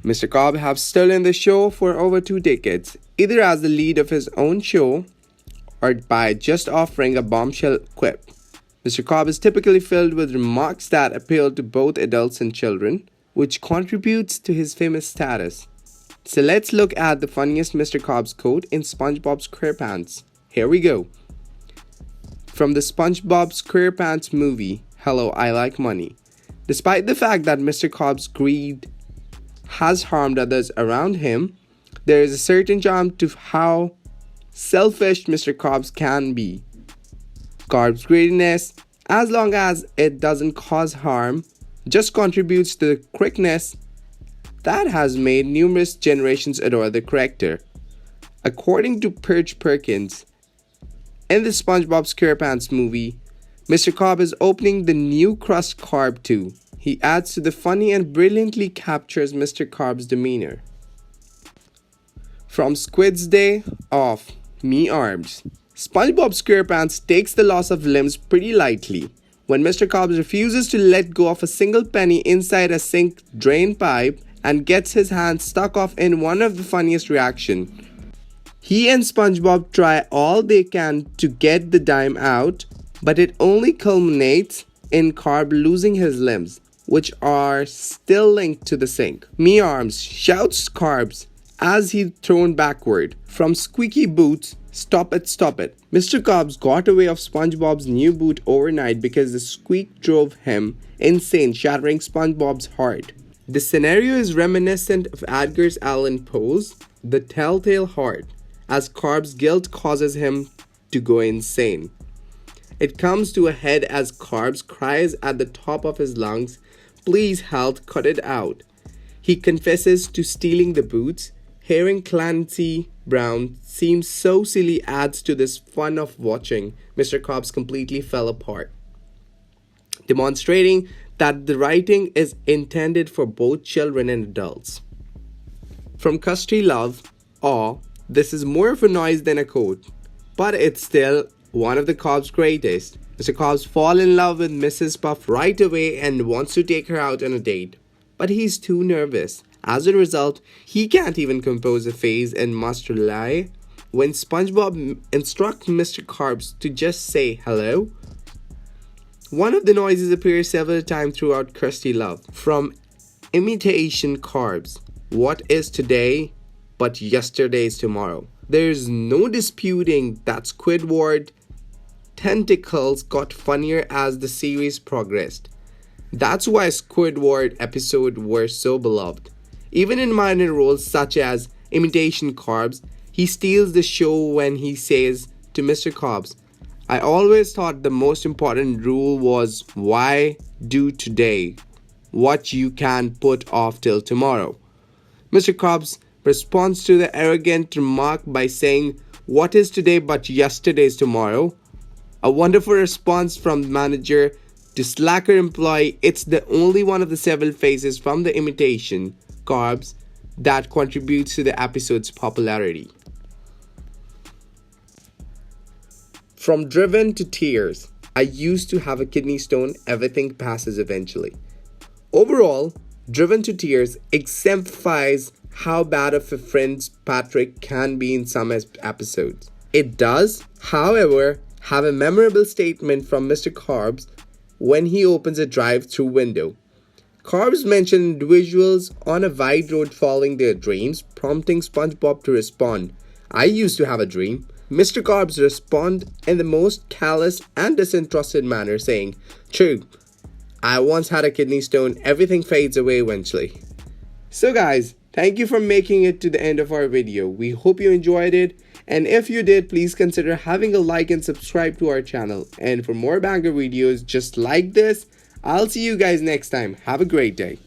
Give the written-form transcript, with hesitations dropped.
Mr. Cobb has stolen the show for over 2 decades, either as the lead of his own show or by just offering a bombshell quip. Mr. Cobb is typically filled with remarks that appeal to both adults and children, which contributes to his famous status. So let's look at the funniest Mr. Cobb's quote in Spongebob Squarepants. Here we go. From the Spongebob Squarepants movie, Hello, I Like Money. Despite the fact that Mr. Cobb's greed has harmed others around him, there is a certain charm to how selfish Mr. Cobb's can be. Cobb's greediness, as long as it doesn't cause harm, just contributes to the quickness that has made numerous generations adore the character. According to Perch Perkins, in the Spongebob Squarepants movie, Mr. Cobb is opening the new crust carb too. He adds to the funny and brilliantly captures Mr. Cobb's demeanor. From Squid's Day of Me Arms, Spongebob Squarepants takes the loss of limbs pretty lightly. When Mr. Cobb refuses to let go of a single penny inside a sink drain pipe and gets his hand stuck off in one of the funniest reactions. He and SpongeBob try all they can to get the dime out, but it only culminates in Cobb losing his limbs, which are still linked to the sink. Me Arms shouts Cobbs as he's thrown backward. From Squeaky Boots, Stop it, stop it. Mr. Cobbs got away of SpongeBob's new boot overnight because the squeak drove him insane, shattering SpongeBob's heart. The scenario is reminiscent of Edgar Allan Poe's The Telltale Heart, as Cobb's guilt causes him to go insane. It comes to a head as Cobbs cries at the top of his lungs, "Please help, cut it out." He confesses to stealing the boots. Hearing Clancy Brown seem so silly adds to this fun of watching Mr. Cobbs completely fell apart, demonstrating that the writing is intended for both children and adults. From Krusty Love, this is more of a noise than a quote, but it's still one of the Cobb's greatest. Mr. Cobbs falls in love with Mrs. Puff right away and wants to take her out on a date, but he's too nervous. As a result, he can't even compose a face and must rely when SpongeBob instructs Mr. Cobbs to just say hello. One of the noises appears several times throughout Krusty Love. From Imitation Cobbs, what is today but yesterday's tomorrow? There's no disputing that Squidward tentacles got funnier as the series progressed. That's why Squidward episodes were so beloved. Even in minor roles such as Imitation Cobbs, he steals the show when he says to Mr. Cobbs, "I always thought the most important rule was why do today what you can put off till tomorrow." Mr. Cobbs responds to the arrogant remark by saying, "What is today but yesterday's tomorrow?" A wonderful response from the manager to slacker employee. It's the only one of the several phases from the Imitation Cobbs that contributes to the episode's popularity. From Driven to Tears, I used to have a kidney stone, everything passes eventually. Overall, Driven to Tears exemplifies how bad of a friend Patrick can be in some episodes. It does, however, have a memorable statement from Mr. Cobbs when he opens a drive-through window. Cobbs mentioned individuals on a wide road following their dreams, prompting SpongeBob to respond, "I used to have a dream." Mr. Cobbs responds in the most callous and disinterested manner, saying, "True, I once had a kidney stone, everything fades away eventually." So guys, thank you for making it to the end of our video. We hope you enjoyed it, and if you did, please consider having a like and subscribe to our channel. And for more banger videos just like this, I'll see you guys next time. Have a great day.